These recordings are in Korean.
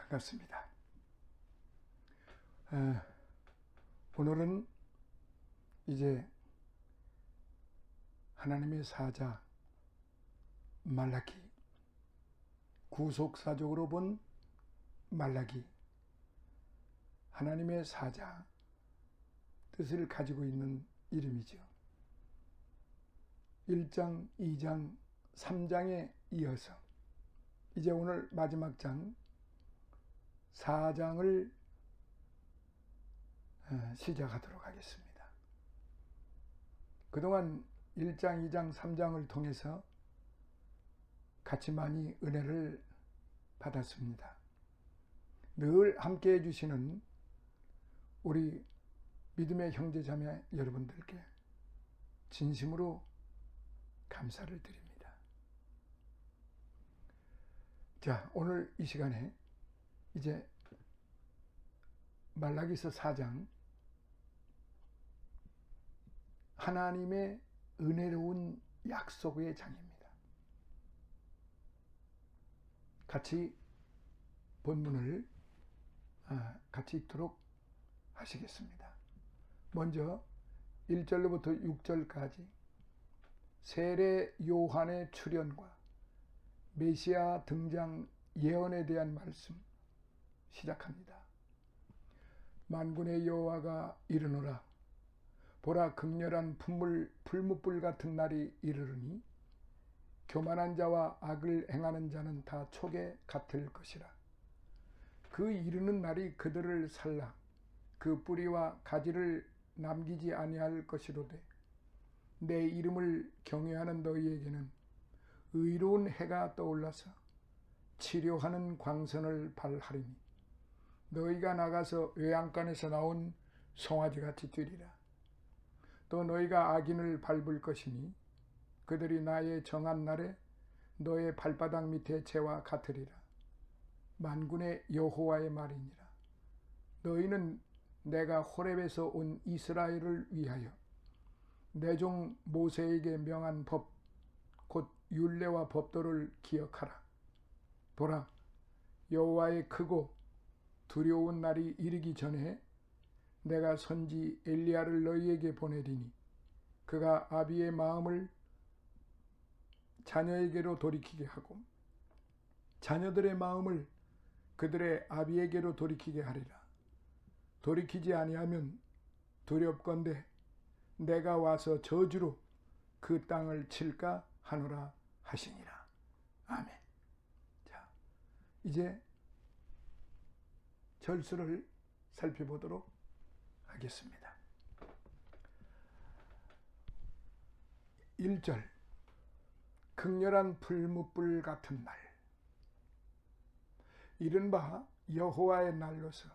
반갑습니다. 오늘은 이제 하나님의 사자 말라기, 구속사적으로 본 말라기, 하나님의 사자 뜻을 가지고 있는 이름이죠. 1장, 2장, 3장에 이어서 이제 오늘 마지막 장 4장을 시작하도록 하겠습니다. 그동안 1장, 2장, 3장을 통해서 같이 많이 은혜를 받았습니다. 늘 함께 해주시는 우리 믿음의 형제자매 여러분들께 진심으로 감사를 드립니다. 자, 오늘 이 시간에 이제 말라기서 4장, 하나님의 은혜로운 약속의 장입니다. 같이 본문을 같이 읽도록 하시겠습니다. 먼저 1절로부터 6절까지 세례 요한의 출현과 메시아 등장 예언에 대한 말씀 시작합니다. 만군의 여호와가 이르노라. 보라, 극렬한 풀무불 같은 날이 이르르니 교만한 자와 악을 행하는 자는 다 촉에 같을 것이라. 그 이르는 날이 그들을 살라. 그 뿌리와 가지를 남기지 아니할 것이로되 내 이름을 경외하는 너희에게는 의로운 해가 떠올라서 치료하는 광선을 발하리니 너희가 나가서 외양간에서 나온 송아지같이 뛰리라. 또 너희가 악인을 밟을 것이니 그들이 나의 정한 날에 너의 발바닥 밑에 재와 같으리라. 만군의 여호와의 말이니라. 너희는 내가 호렙에서 온 이스라엘을 위하여 내 종 모세에게 명한 법, 곧 율례와 법도를 기억하라. 보라, 여호와의 크고 두려운 날이 이르기 전에 내가 선지 엘리야를 너희에게 보내리니 그가 아비의 마음을 자녀에게로 돌이키게 하고 자녀들의 마음을 그들의 아비에게로 돌이키게 하리라. 돌이키지 아니하면 두렵건대 내가 와서 저주로 그 땅을 칠까 하노라 하시니라. 아멘. 자, 이제 절수를 살펴보도록 하겠습니다. 1절, 극렬한 풀무불 같은 날. 이른바 여호와의 날로서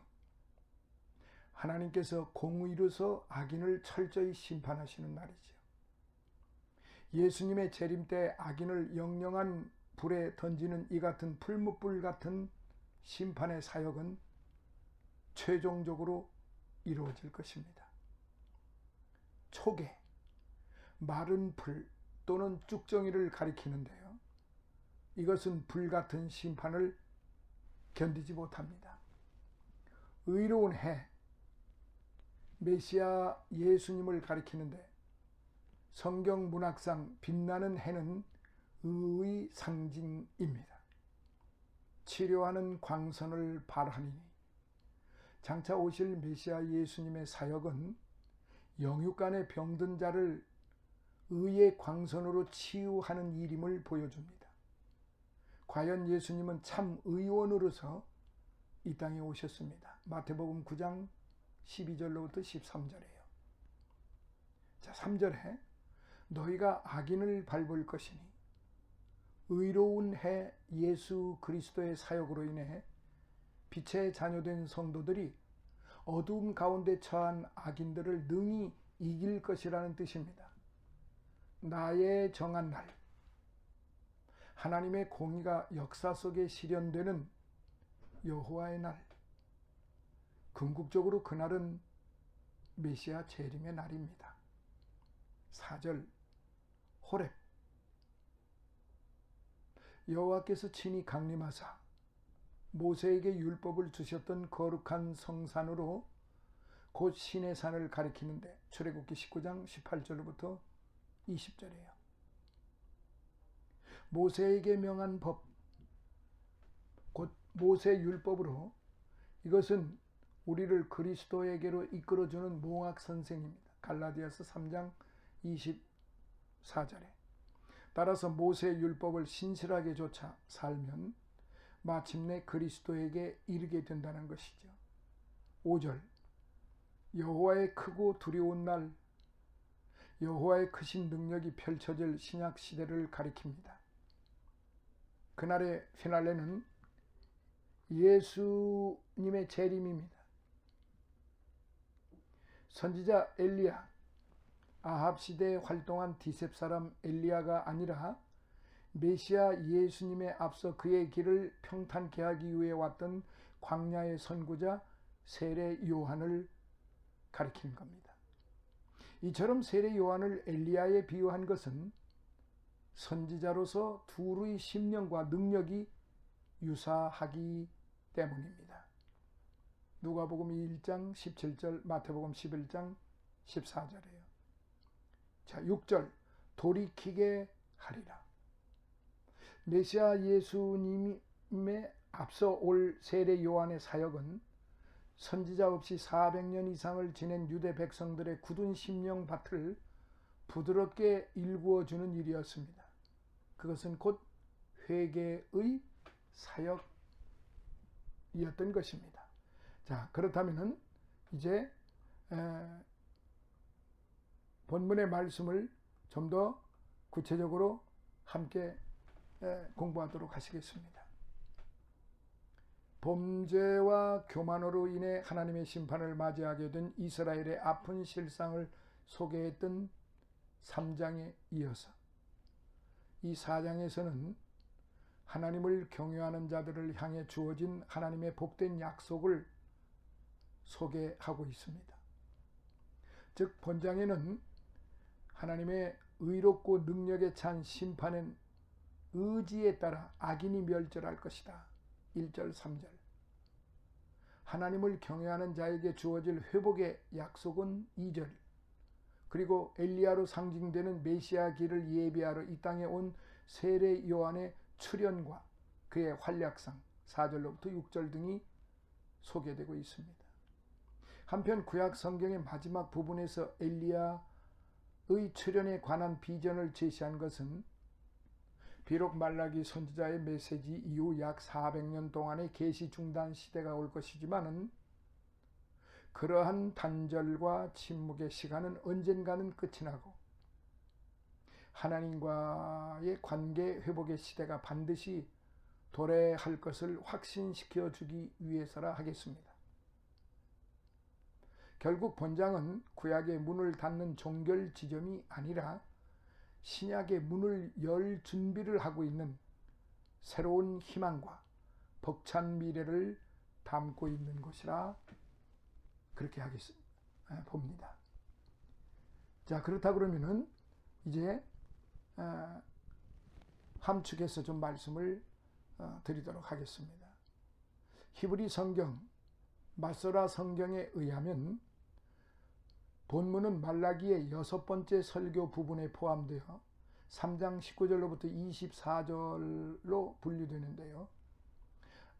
하나님께서 공의로서 악인을 철저히 심판하시는 날이죠. 예수님의 재림 때 악인을 영영한 불에 던지는 이 같은 풀무불 같은 심판의 사역은 최종적으로 이루어질 것입니다. 촉에, 마른 풀 또는 쭉정이를 가리키는데요. 이것은 불같은 심판을 견디지 못합니다. 의로운 해, 메시아 예수님을 가리키는데 성경 문학상 빛나는 해는 의의 상징입니다. 치료하는 광선을 발하니니 장차 오실 메시아 예수님의 사역은 영육간에 병든 자를 의의 광선으로 치유하는 일임을 보여줍니다. 과연 예수님은 참 의원으로서 이 땅에 오셨습니다. 마태복음 9장 12절로부터 13절이에요. 자, 3절에 너희가 악인을 밟을 것이니 의로운 해 예수 그리스도의 사역으로 인해 빛의 자녀된 성도들이 어두움 가운데 처한 악인들을 능히 이길 것이라는 뜻입니다. 나의 정한 날, 하나님의 공의가 역사 속에 실현되는 여호와의 날, 궁극적으로 그날은 메시아 재림의 날입니다. 4절, 호렙, 여호와께서 친히 강림하사 모세에게 율법을 주셨던 거룩한 성산으로 곧 신의 산을 가리키는데 출애굽기 19장 18절부터 20절이에요. 모세에게 명한 법, 곧 모세 율법으로 이것은 우리를 그리스도에게로 이끌어주는 몽학 선생입니다. 갈라디아서 3장 24절에 따라서 모세 율법을 신실하게 좇아 살면 마침내 그리스도에게 이르게 된다는 것이죠. 5절 여호와의 크고 두려운 날, 여호와의 크신 능력이 펼쳐질 신약 시대를 가리킵니다. 그날의 피날레는 예수님의 재림입니다. 선지자 엘리야, 아합 시대에 활동한 디셉 사람 엘리야가 아니라 메시아 예수님의 앞서 그의 길을 평탄케 하기 위해 왔던 광야의 선구자 세례 요한을 가리키는 겁니다. 이처럼 세례 요한을 엘리야에 비유한 것은 선지자로서 둘의 심령과 능력이 유사하기 때문입니다. 누가복음 1장 17절, 마태복음 11장 14절이에요. 자, 6절 돌이키게 하리라. 메시아 예수님의 앞서 올 세례 요한의 사역은 선지자 없이 400년 이상을 지낸 유대 백성들의 굳은 심령 밭을 부드럽게 일구어주는 일이었습니다. 그것은 곧 회개의 사역이었던 것입니다. 자, 그렇다면 이제 본문의 말씀을 좀 더 구체적으로 함께 공부하도록 하시겠습니다. 범죄와 교만으로 인해 하나님의 심판을 맞이하게 된 이스라엘의 아픈 실상을 소개했던 3장에 이어서 이 4장에서는 하나님을 경외하는 자들을 향해 주어진 하나님의 복된 약속을 소개하고 있습니다. 즉 본장에는 하나님의 의롭고 능력에 찬 심판은 의지에 따라 악인이 멸절할 것이다. 1절 3절 하나님을 경외하는 자에게 주어질 회복의 약속은 2절 그리고 엘리야로 상징되는 메시아 길을 예비하러 이 땅에 온 세례 요한의 출현과 그의 활약상 4절로부터 6절 등이 소개되고 있습니다. 한편 구약 성경의 마지막 부분에서 엘리야의 출현에 관한 비전을 제시한 것은 비록 말라기 선지자의 메시지 이후 약 400년 동안의 계시 중단 시대가 올 것이지만은 그러한 단절과 침묵의 시간은 언젠가는 끝이 나고 하나님과의 관계 회복의 시대가 반드시 도래할 것을 확신시켜 주기 위해서라 하겠습니다. 결국 본장은 구약의 문을 닫는 종결 지점이 아니라 신약의 문을 열 준비를 하고 있는 새로운 희망과 벅찬 미래를 담고 있는 것이라 그렇게 봅니다. 자, 그렇다 그러면은 이제 함축해서 좀 말씀을 드리도록 하겠습니다. 히브리 성경, 마소라 성경에 의하면 본문은 말라기의 6번째 설교 부분에 포함되어 3장 19절로부터 24절로 분류되는데요.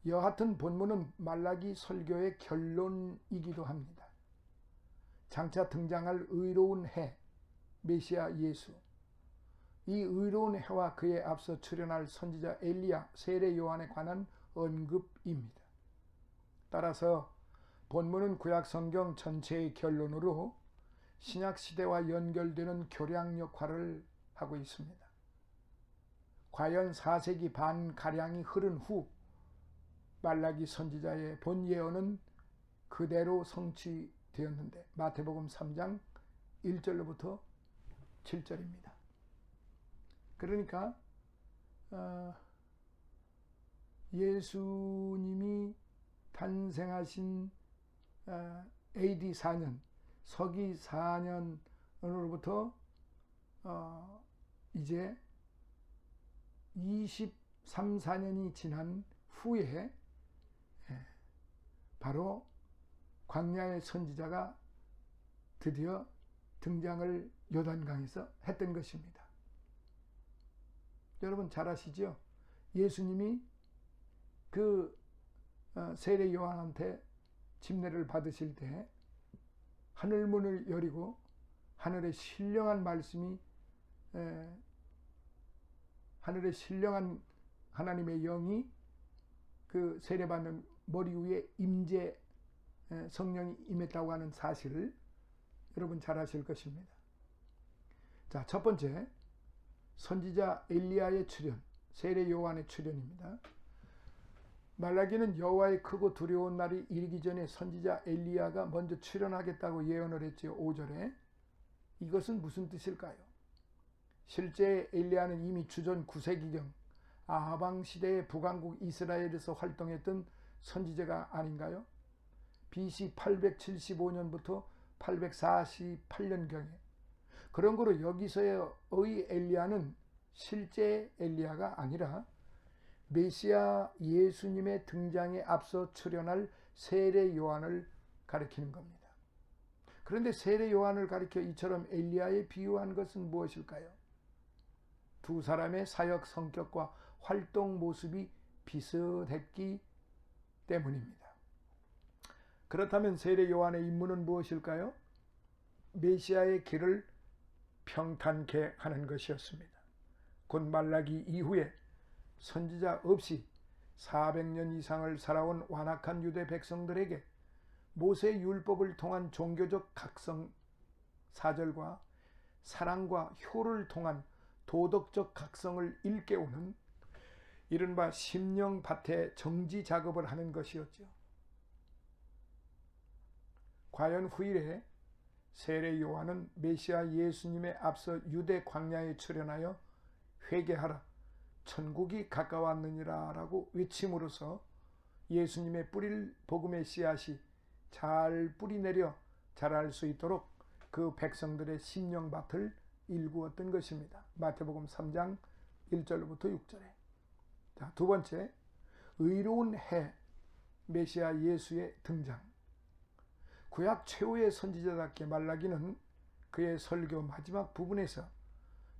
여하튼 본문은 말라기 설교의 결론이기도 합니다. 장차 등장할 의로운 해, 메시아 예수, 이 의로운 해와 그에 앞서 출현할 선지자 엘리야, 세례 요한에 관한 언급입니다. 따라서 본문은 구약 성경 전체의 결론으로 신약 시대와 연결되는 교량 역할을 하고 있습니다. 과연 4세기 반 가량이 흐른 후 말라기 선지자의 본 예언은 그대로 성취되었는데 마태복음 3장 1절로부터 7절입니다. 그러니까 예수님이 탄생하신 AD 4년 서기 4년으로부터 이제 23, 4년이 지난 후에 바로 광야의 선지자가 드디어 등장을 요단강에서 했던 것입니다. 여러분 잘 아시죠? 예수님이 그 세례 요한한테 침례를 받으실 때 하늘문을 여리고 하늘의 신령한 말씀이 하늘의 신령한 하나님의 영이 그 세례받는 머리 위에 임재 성령이 임했다고 하는 사실을 여러분 잘 아실 것입니다. 자, 첫 번째 선지자 엘리야의 출현, 세례 요한의 출현입니다. 말라기는 여호와의 크고 두려운 날이 이르기 전에 선지자 엘리야가 먼저 출현하겠다고 예언을 했지요. 5절에. 이것은 무슨 뜻일까요? 실제 엘리야는 이미 주전 9세기경 아방 시대의 북왕국 이스라엘에서 활동했던 선지자가 아닌가요? BC 875년부터 848년경에. 그런 거로 여기서의 엘리야는 실제 엘리야가 아니라 메시아 예수님의 등장에 앞서 출현할 세례 요한을 가리키는 겁니다. 그런데 세례 요한을 가리켜 이처럼 엘리야에 비유한 것은 무엇일까요? 두 사람의 사역 성격과 활동 모습이 비슷했기 때문입니다. 그렇다면 세례 요한의 임무는 무엇일까요? 메시아의 길을 평탄케 하는 것이었습니다. 곧 말라기 이후에 선지자 없이 400년 이상을 살아온 완악한 유대 백성들에게 모세 율법을 통한 종교적 각성 사절과 사랑과 효를 통한 도덕적 각성을 일깨우는 이른바 심령밭의 정지 작업을 하는 것이었죠. 과연 후일에 세례 요한은 메시아 예수님에 앞서 유대 광야에 출현하여 회개하라 천국이 가까웠느니라 라고 외침으로써 예수님의 뿌릴 복음의 씨앗이 잘 뿌리내려 자랄 수 있도록 그 백성들의 심령밭을 일구었던 것입니다. 마태복음 3장 1절부터 6절에. 자, 두 번째, 의로운 해 메시아 예수의 등장. 구약 최후의 선지자답게 말라기는 그의 설교 마지막 부분에서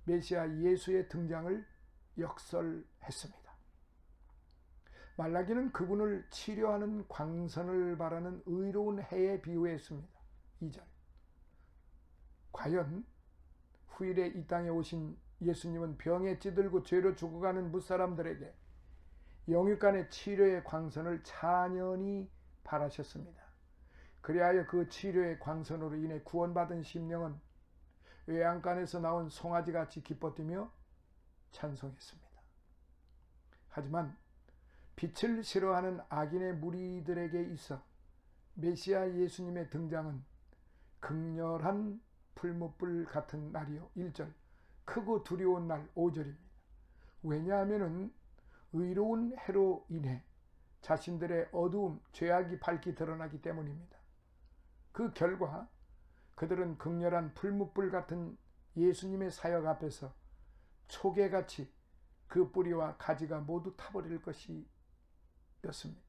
메시아 예수의 등장을 역설했습니다. 말라기는 그분을 치료하는 광선을 바라는 의로운 해에 비유했습니다. 2절. 과연 후일에 이 땅에 오신 예수님은 병에 찌들고 죄로 죽어가는 무사람들에게 영육간의 치료의 광선을 찬연히 바라셨습니다. 그리하여 그 치료의 광선으로 인해 구원받은 심령은 외양간에서 나온 송아지같이 기뻐뛰며 찬송했습니다. 하지만 빛을 싫어하는 악인의 무리들에게 있어 메시아 예수님의 등장은 극렬한 풀무불 같은 날이요. 1절. 크고 두려운 날 5절입니다. 왜냐하면 의로운 해로 인해 자신들의 어두움, 죄악이 밝히 드러나기 때문입니다. 그 결과 그들은 극렬한 풀무불 같은 예수님의 사역 앞에서 초계같이 그 뿌리와 가지가 모두 타버릴 것이었습니다.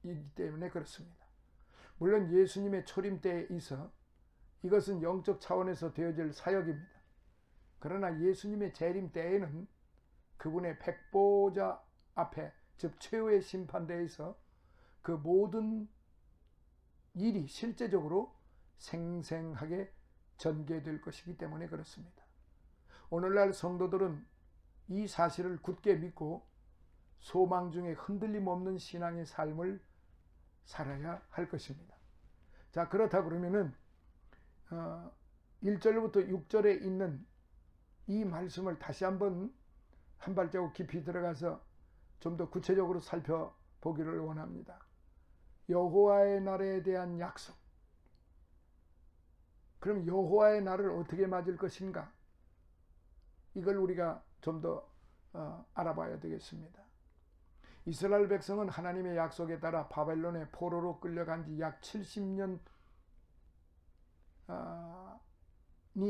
이기 때문에 그렇습니다. 물론 예수님의 초림 때에 있어 이것은 영적 차원에서 되어질 사역입니다. 그러나 예수님의 재림 때에는 그분의 백보자 앞에, 즉 최후의 심판대에서 그 모든 일이 실제적으로 생생하게 전개될 것이기 때문에 그렇습니다. 오늘날 성도들은 이 사실을 굳게 믿고 소망 중에 흔들림 없는 신앙의 삶을 살아야 할 것입니다. 자, 그렇다 그러면은 1절부터 6절에 있는 이 말씀을 다시 한번 한 발자국 깊이 들어가서 좀 더 구체적으로 살펴보기를 원합니다. 여호와의 날에 대한 약속. 그럼 여호와의 날을 어떻게 맞을 것인가? 이걸 우리가 좀 더 알아봐야 되겠습니다. 이스라엘 백성은 하나님의 약속에 따라 바벨론의 포로로 끌려간 지 약 70년이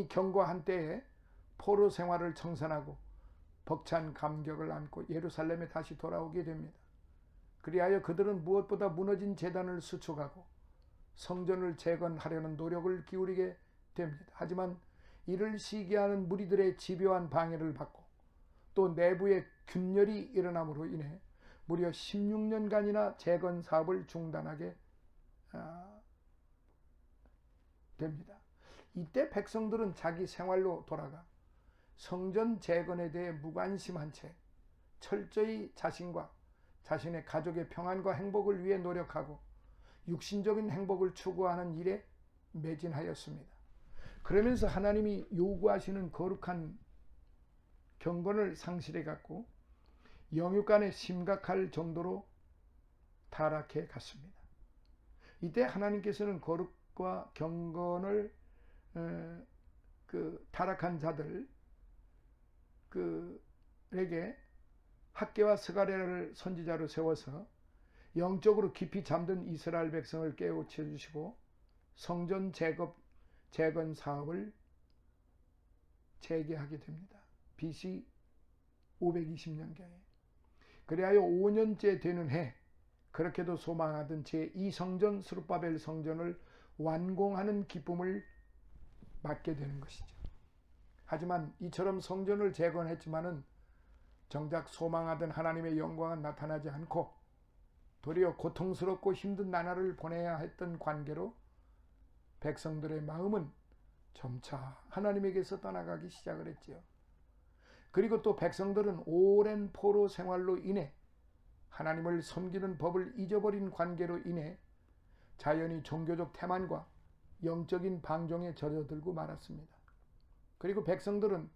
경과한 때에 포로 생활을 청산하고 벅찬 감격을 안고 예루살렘에 다시 돌아오게 됩니다. 그리하여 그들은 무엇보다 무너진 제단을 수축하고 성전을 재건하려는 노력을 기울이게 됩니다. 하지만 이를 시기하는 무리들의 집요한 방해를 받고 또 내부의 균열이 일어남으로 인해 무려 16년간이나 재건 사업을 중단하게 됩니다. 이때 백성들은 자기 생활로 돌아가 성전 재건에 대해 무관심한 채 철저히 자신과 자신의 가족의 평안과 행복을 위해 노력하고 육신적인 행복을 추구하는 일에 매진하였습니다. 그러면서 하나님이 요구하시는 거룩한 경건을 상실해 갔고 영육간에 심각할 정도로 타락해 갔습니다. 이때 하나님께서는 거룩과 경건을 타락한 자들에게 학개와 스가랴를 선지자로 세워서 영적으로 깊이 잠든 이스라엘 백성을 깨우쳐 주시고 성전 재건 사업을 재개하게 됩니다. BC 520년경에. 그리하여 5년째 되는 해 그렇게도 소망하던 제2성전 스룹바벨 성전을 완공하는 기쁨을 맞게 되는 것이죠. 하지만 이처럼 성전을 재건했지만은 정작 소망하던 하나님의 영광은 나타나지 않고 도리어 고통스럽고 힘든 나날을 보내야 했던 관계로 백성들의 마음은 점차 하나님에게서 떠나가기 시작을 했지요. 그리고 또 백성들은 오랜 포로 생활로 인해 하나님을 섬기는 법을 잊어버린 관계로 인해 자연히 종교적 태만과 영적인 방종에 젖어들고 말았습니다. 그리고 백성들은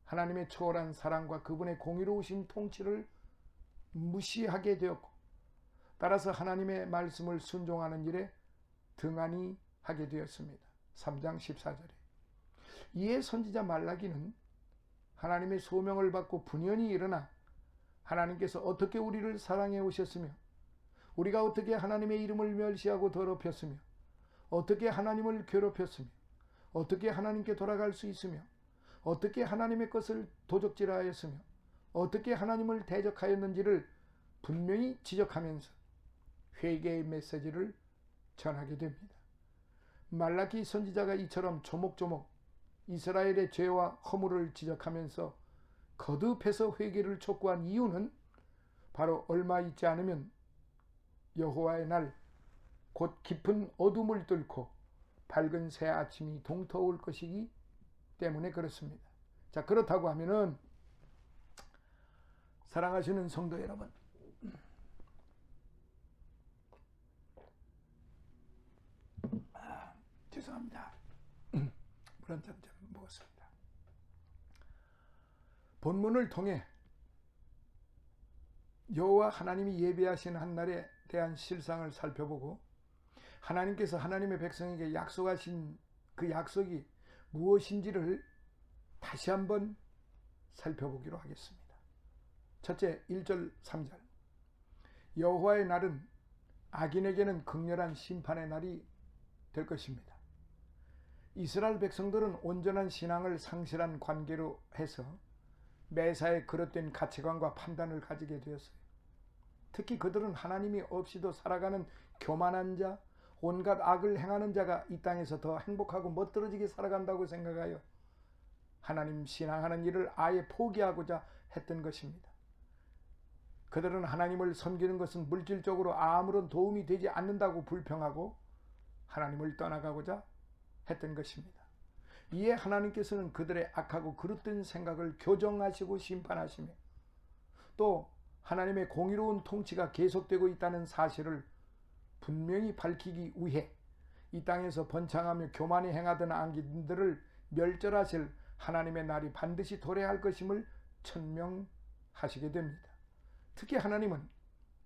하나님의 초월한 사랑과 그분의 공의로우신 통치를 무시하게 되었고 따라서 하나님의 말씀을 순종하는 일에 등한히 하게 되었습니다. 3장 14절에. 이에 선지자 말라기는 하나님의 소명을 받고 분연히 일어나 하나님께서 어떻게 우리를 사랑해 오셨으며 우리가 어떻게 하나님의 이름을 멸시하고 더럽혔으며 어떻게 하나님을 괴롭혔으며 어떻게 하나님께 돌아갈 수 있으며 어떻게 하나님의 것을 도적질하였으며 어떻게 하나님을 대적하였는지를 분명히 지적하면서 회개의 메시지를 전하게 됩니다. 말라기 선지자가 이처럼 조목조목 이스라엘의 죄와 허물을 지적하면서 거듭해서 회개를 촉구한 이유는 바로 얼마 있지 않으면 여호와의 날 곧 깊은 어둠을 뚫고 밝은 새 아침이 동터올 것이기 때문에 그렇습니다. 자, 그렇다고 하면은 사랑하시는 성도 여러분, 죄송합니다. 물 한 잔 좀 먹었습니다. 본문을 통해 여호와 하나님이 예비하신 한날에 대한 실상을 살펴보고 하나님께서 하나님의 백성에게 약속하신 그 약속이 무엇인지를 다시 한번 살펴보기로 하겠습니다. 첫째, 1절 3절. 여호와의 날은 악인에게는 극렬한 심판의 날이 될 것입니다. 이스라엘 백성들은 온전한 신앙을 상실한 관계로 해서 매사에 그릇된 가치관과 판단을 가지게 되었어요. 특히 그들은 하나님이 없이도 살아가는 교만한 자, 온갖 악을 행하는 자가 이 땅에서 더 행복하고 멋들어지게 살아간다고 생각하여 하나님 신앙하는 일을 아예 포기하고자 했던 것입니다. 그들은 하나님을 섬기는 것은 물질적으로 아무런 도움이 되지 않는다고 불평하고 하나님을 떠나가고자 했던 것입니다. 이에 하나님께서는 그들의 악하고 그릇된 생각을 교정하시고 심판하시며 또 하나님의 공의로운 통치가 계속되고 있다는 사실을 분명히 밝히기 위해 이 땅에서 번창하며 교만히 행하던 악인들을 멸절하실 하나님의 날이 반드시 도래할 것임을 천명하시게 됩니다. 특히 하나님은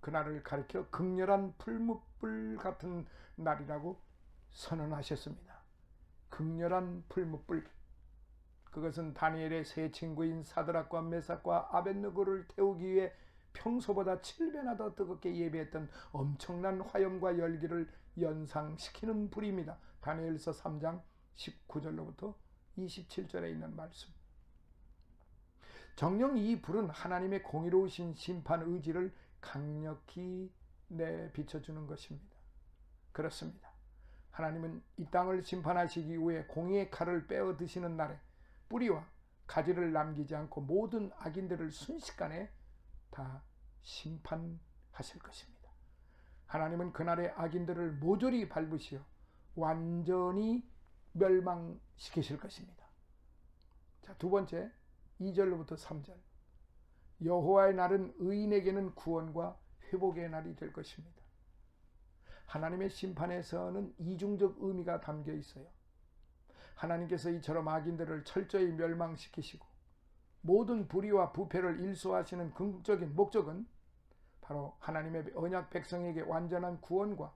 그날을 가리켜 극렬한 풀무불 같은 날이라고 선언하셨습니다. 극렬한 풀무불, 그것은 다니엘의 세 친구인 사드락과 메삭과 아벳느고를 태우기 위해 평소보다 7배나 더 뜨겁게 예비했던 엄청난 화염과 열기를 연상시키는 불입니다. 다니엘서 3장 19절로부터 27절에 있는 말씀. 정녕 이 불은 하나님의 공의로우신 심판 의지를 강력히 내비춰주는 것입니다. 그렇습니다. 하나님은 이 땅을 심판하시기 위해 공의의 칼을 빼어 드시는 날에 뿌리와 가지를 남기지 않고 모든 악인들을 순식간에 다 심판하실 것입니다. 하나님은 그날의 악인들을 모조리 밟으시어 완전히 멸망시키실 것입니다. 자, 두 번째 2절로부터 3절. 여호와의 날은 의인에게는 구원과 회복의 날이 될 것입니다. 하나님의 심판에서는 이중적 의미가 담겨 있어요. 하나님께서 이처럼 악인들을 철저히 멸망시키시고 모든 불의와 부패를 일소하시는 궁극적인 목적은 바로 하나님의 언약 백성에게 완전한 구원과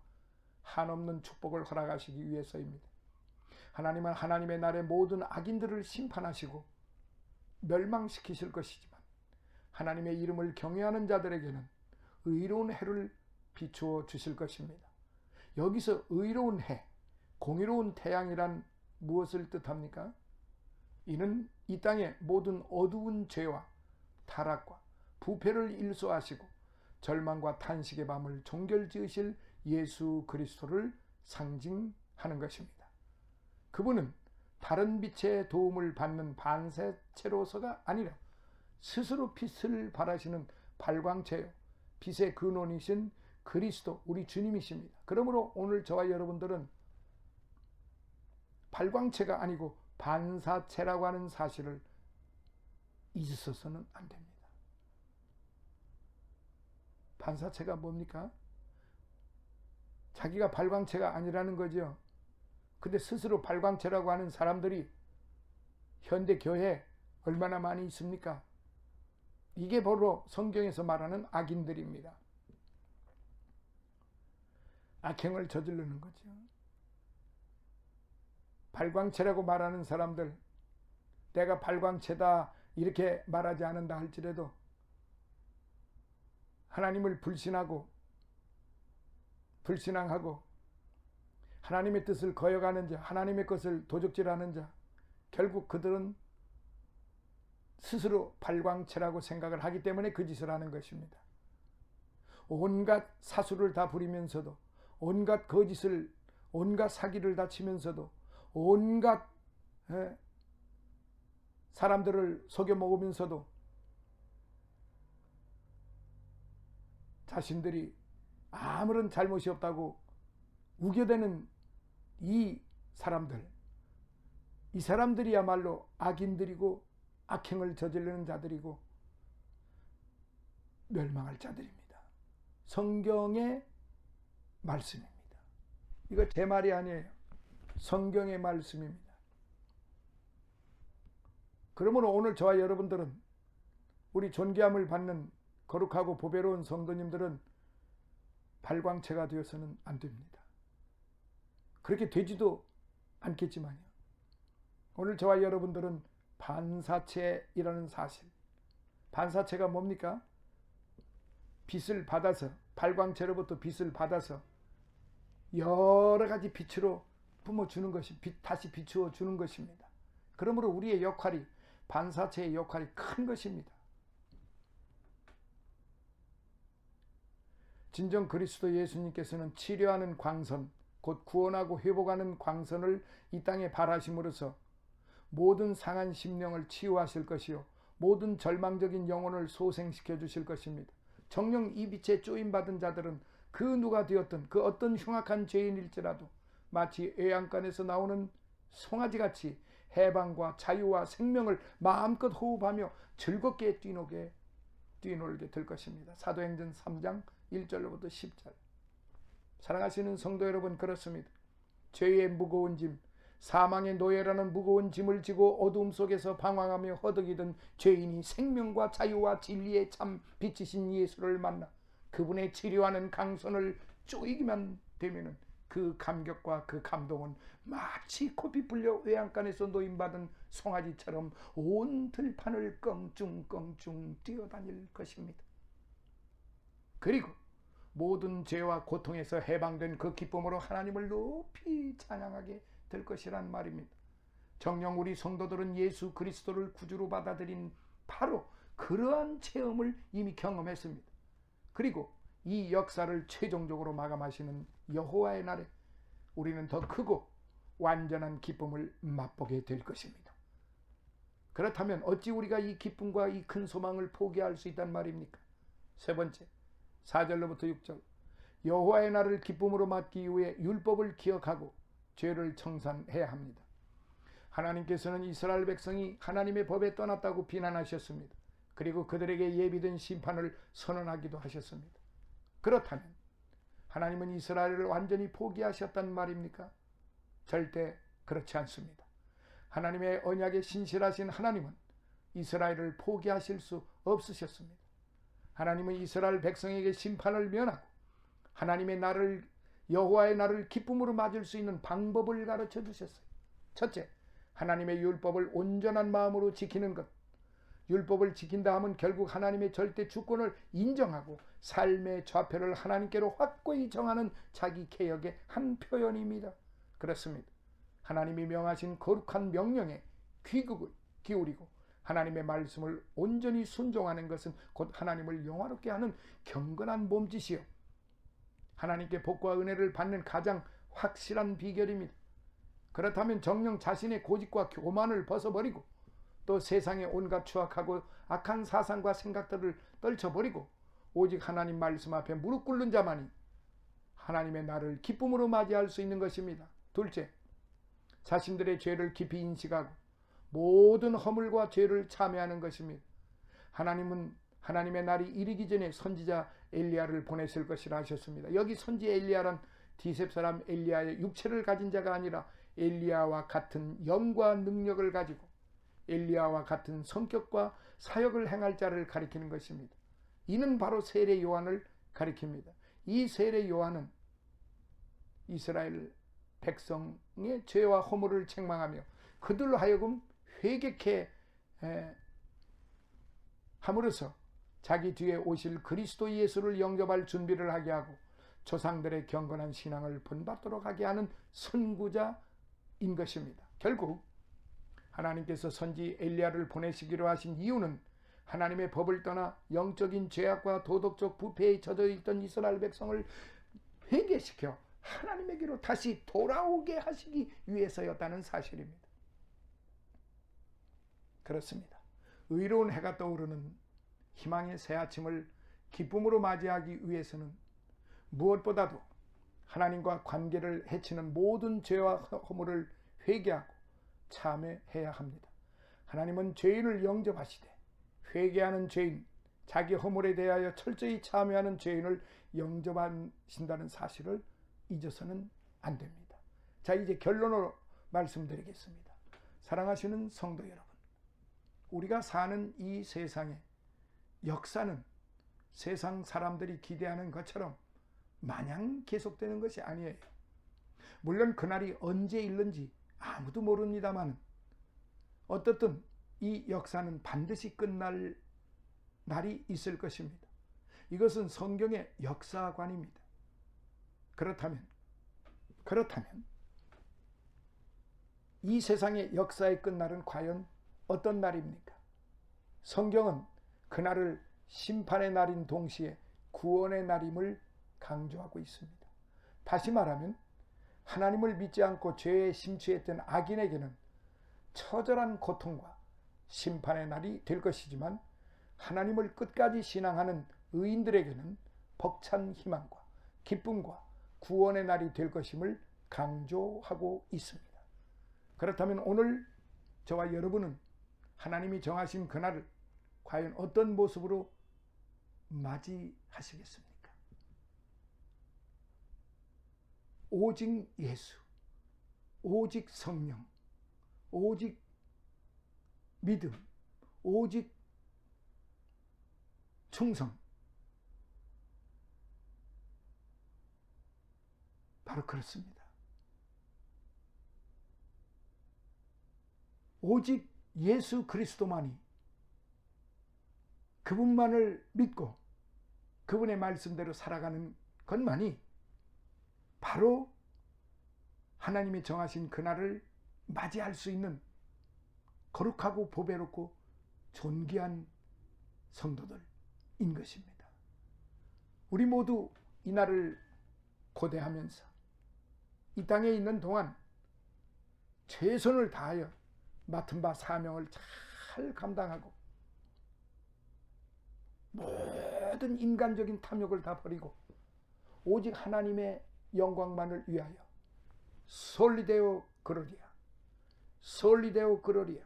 한없는 축복을 허락하시기 위해서입니다. 하나님은 하나님의 날에 모든 악인들을 심판하시고 멸망시키실 것이지만 하나님의 이름을 경외하는 자들에게는 의로운 해를 비추어 주실 것입니다. 여기서 의로운 해, 공의로운 태양이란 무엇을 뜻합니까? 이는 이 땅의 모든 어두운 죄와 타락과 부패를 일소하시고 절망과 탄식의 밤을 종결지으실 예수 그리스도를 상징하는 것입니다. 그분은 다른 빛의 도움을 받는 반사체로서가 아니라 스스로 빛을 발하시는 발광체요, 빛의 근원이신 그리스도 우리 주님이십니다. 그러므로 오늘 저와 여러분들은 발광체가 아니고 반사체라고 하는 사실을 잊으셔서는 안 됩니다. 반사체가 뭡니까? 자기가 발광체가 아니라는 거죠. 근데 스스로 발광체라고 하는 사람들이 현대 교회에 얼마나 많이 있습니까? 이게 바로 성경에서 말하는 악인들입니다. 악행을 저지르는 거죠. 발광체라고 말하는 사람들, 내가 발광체다 이렇게 말하지 않는다 할지라도 하나님을 불신하고 불신앙하고 하나님의 뜻을 거역하는 자, 하나님의 것을 도적질하는 자, 결국 그들은 스스로 발광체라고 생각을 하기 때문에 그 짓을 하는 것입니다. 온갖 사수를 다 부리면서도, 온갖 거짓을, 온갖 사기를 다 치면서도, 온갖 사람들을 속여 먹으면서도 자신들이 아무런 잘못이 없다고 우겨대는 이 사람들이야말로 악인들이고 악행을 저지르는 자들이고 멸망할 자들입니다. 성경의 말씀입니다. 이거 제 말이 아니에요. 성경의 말씀입니다. 그러므로 오늘 저와 여러분들은, 우리 존귀함을 받는 거룩하고 보배로운 성도님들은 발광체가 되어서는 안 됩니다. 그렇게 되지도 않겠지만요. 오늘 저와 여러분들은 반사체이라는 사실, 반사체가 뭡니까? 빛을 받아서, 발광체로부터 빛을 받아서 여러 가지 빛으로 뿜어주는 것이, 다시 비추어 주는 것입니다. 그러므로 우리의 역할이, 반사체의 역할이 큰 것입니다. 진정 그리스도 예수님께서는 치료하는 광선, 곧 구원하고 회복하는 광선을 이 땅에 발하심으로써 모든 상한 심령을 치유하실 것이요 모든 절망적인 영혼을 소생시켜 주실 것입니다. 정녕 이 빛에 쪼임받은 자들은 그 누가 되었든 그 어떤 흉악한 죄인일지라도 마치 애양간에서 나오는 송아지같이 해방과 자유와 생명을 마음껏 호흡하며 즐겁게 뛰놀게 될 것입니다. 사도행전 3장 1절로부터 10절. 사랑하시는 성도 여러분, 그렇습니다. 죄의 무거운 짐, 사망의 노예라는 무거운 짐을 지고 어둠 속에서 방황하며 허덕이던 죄인이 생명과 자유와 진리의 참 빛이신 예수를 만나 그분의 치료하는 강선을 쪼이기만 되면은 그 감격과 그 감동은 마치 코피 불려 외양간에서 노임받은 송아지처럼 온 들판을 껑충껑충 뛰어다닐 것입니다. 그리고 모든 죄와 고통에서 해방된 그 기쁨으로 하나님을 높이 찬양하게 될 것이란 말입니다. 정녕 우리 성도들은 예수 그리스도를 구주로 받아들인 바로 그러한 체험을 이미 경험했습니다. 그리고 이 역사를 최종적으로 마감하시는 여호와의 날에 우리는 더 크고 완전한 기쁨을 맛보게 될 것입니다. 그렇다면 어찌 우리가 이 기쁨과 이 큰 소망을 포기할 수 있단 말입니까? 세 번째, 4절로부터 6절. 여호와의 날을 기쁨으로 맞기 위해 율법을 기억하고 죄를 청산해야 합니다. 하나님께서는 이스라엘 백성이 하나님의 법에 떠났다고 비난하셨습니다. 그리고 그들에게 예비된 심판을 선언하기도 하셨습니다. 그렇다면 하나님은 이스라엘을 완전히 포기하셨단 말입니까? 절대 그렇지 않습니다. 하나님의 언약에 신실하신 하나님은 이스라엘을 포기하실 수 없으셨습니다. 하나님은 이스라엘 백성에게 심판을 면하고 하나님의 날을, 여호와의 날을 기쁨으로 맞을 수 있는 방법을 가르쳐 주셨어요. 첫째, 하나님의 율법을 온전한 마음으로 지키는 것. 율법을 지킨다 하면 결국 하나님의 절대 주권을 인정하고 삶의 좌표를 하나님께로 확고히 정하는 자기 개혁의 한 표현입니다. 그렇습니다. 하나님이 명하신 거룩한 명령에 귀국을 기울이고 하나님의 말씀을 온전히 순종하는 것은 곧 하나님을 영화롭게 하는 경건한 몸짓이요, 하나님께 복과 은혜를 받는 가장 확실한 비결입니다. 그렇다면 정녕 자신의 고집과 교만을 벗어버리고 또 세상의 온갖 추악하고 악한 사상과 생각들을 떨쳐버리고 오직 하나님 말씀 앞에 무릎 꿇는 자만이 하나님의 날을 기쁨으로 맞이할 수 있는 것입니다. 둘째, 자신들의 죄를 깊이 인식하고 모든 허물과 죄를 참회하는 것입니다. 하나님은 하나님의 날이 이르기 전에 선지자 엘리야를 보냈을 것이라 하셨습니다. 여기 선지 엘리야란 디셉 사람 엘리야의 육체를 가진 자가 아니라 엘리야와 같은 영과 능력을 가지고 엘리야와 같은 성격과 사역을 행할 자를 가리키는 것입니다. 이는 바로 세례 요한을 가리킵니다. 이 세례 요한은 이스라엘 백성의 죄와 허물을 책망하며 그들로 하여금 회개케 함으로써 자기 뒤에 오실 그리스도 예수를 영접할 준비를 하게 하고 조상들의 경건한 신앙을 본받도록 하게 하는 선구자인 것입니다. 결국 하나님께서 선지 엘리야를 보내시기로 하신 이유는 하나님의 법을 떠나 영적인 죄악과 도덕적 부패에 젖어 있던 이스라엘 백성을 회개시켜 하나님에게로 다시 돌아오게 하시기 위해서였다는 사실입니다. 그렇습니다. 의로운 해가 떠오르는 희망의 새 아침을 기쁨으로 맞이하기 위해서는 무엇보다도 하나님과 관계를 해치는 모든 죄와 허물을 회개하고 참회해야 합니다. 하나님은 죄인을 영접하시되 회개하는 죄인, 자기 허물에 대하여 철저히 참회하는 죄인을 영접하신다는 사실을 잊어서는 안 됩니다. 자, 이제 결론으로 말씀드리겠습니다. 사랑하시는 성도 여러분, 우리가 사는 이 세상의 역사는 세상 사람들이 기대하는 것처럼 마냥 계속되는 것이 아니에요. 물론 그날이 언제 있는지 아무도 모릅니다만 어떻든 이 역사는 반드시 끝날 날이 있을 것입니다. 이것은 성경의 역사관입니다. 그렇다면 이 세상의 역사의 끝날은 과연 어떤 날입니까? 성경은 그날을 심판의 날인 동시에 구원의 날임을 강조하고 있습니다. 다시 말하면 하나님을 믿지 않고 죄에 심취했던 악인에게는 처절한 고통과 심판의 날이 될 것이지만 하나님을 끝까지 신앙하는 의인들에게는 벅찬 희망과 기쁨과 구원의 날이 될 것임을 강조하고 있습니다. 그렇다면 오늘 저와 여러분은 하나님이 정하신 그날을 과연 어떤 모습으로 맞이하시겠습니까? 오직 예수, 오직 성령, 오직 믿음, 오직 충성. 바로 그렇습니다. 오직 예수 그리스도만이, 그분만을 믿고 그분의 말씀대로 살아가는 것만이 바로 하나님이 정하신 그날을 맞이할 수 있는 거룩하고 보배롭고 존귀한 성도들인 것입니다. 우리 모두 이날을 고대하면서 이 땅에 있는 동안 최선을 다하여 맡은 바 사명을 잘 감당하고 모든 인간적인 탐욕을 다 버리고 오직 하나님의 영광만을 위하여 솔리데오 그로리아, 솔리데오 그로리아,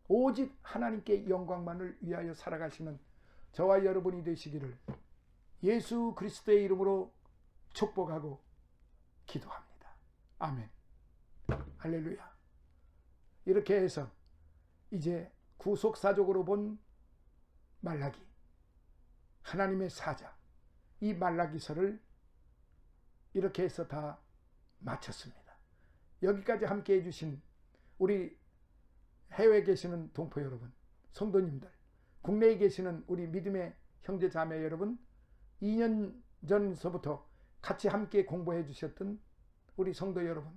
오직 하나님께 영광만을 위하여 살아가시는 저와 여러분이 되시기를 예수 그리스도의 이름으로 축복하고 기도합니다. 아멘. 할렐루야. 이렇게 해서 이제 구속사적으로 본 말라기, 하나님의 사자, 이 말라기서를 이렇게 해서 다 마쳤습니다. 여기까지 함께 해주신 우리 해외에 계시는 동포 여러분, 성도님들, 국내에 계시는 우리 믿음의 형제 자매 여러분, 2년 전서부터 같이 함께 공부해 주셨던 우리 성도 여러분,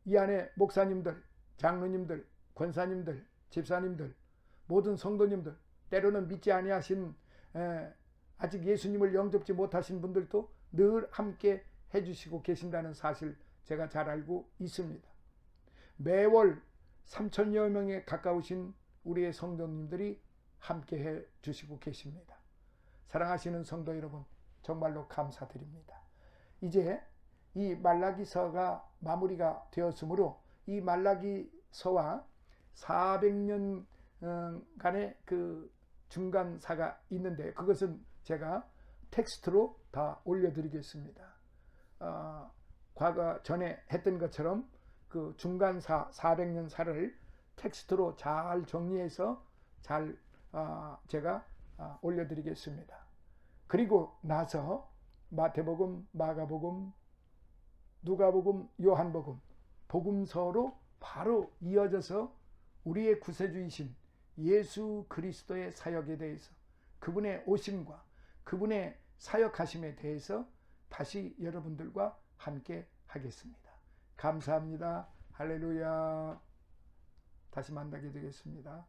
이 안에 목사님들, 장로님들, 권사님들, 집사님들, 모든 성도님들, 때로는 믿지 아니하신 아직 예수님을 영접지 못하신 분들도 늘 함께 해주시고 계신다는 사실 제가 잘 알고 있습니다. 매월 3,000여 명에 가까우신 우리의 성도님들이 함께 해주시고 계십니다. 사랑하시는 성도 여러분, 정말로 감사드립니다. 이제 이 말라기서가 마무리가 되었으므로 이 말라기서와 400년간의 그 중간사가 있는데 그것은 제가 텍스트로 다 올려드리겠습니다. 과거 전에 했던 것처럼 그 중간사 400년사를 텍스트로 잘 정리해서 잘 제가 올려드리겠습니다. 그리고 나서 마태복음, 마가복음, 누가복음, 요한복음, 복음서로 바로 이어져서 우리의 구세주이신 예수 그리스도의 사역에 대해서, 그분의 오심과 그분의 사역하심에 대해서 다시 여러분들과 함께 하겠습니다. 감사합니다. 할렐루야. 다시 만나게 되겠습니다.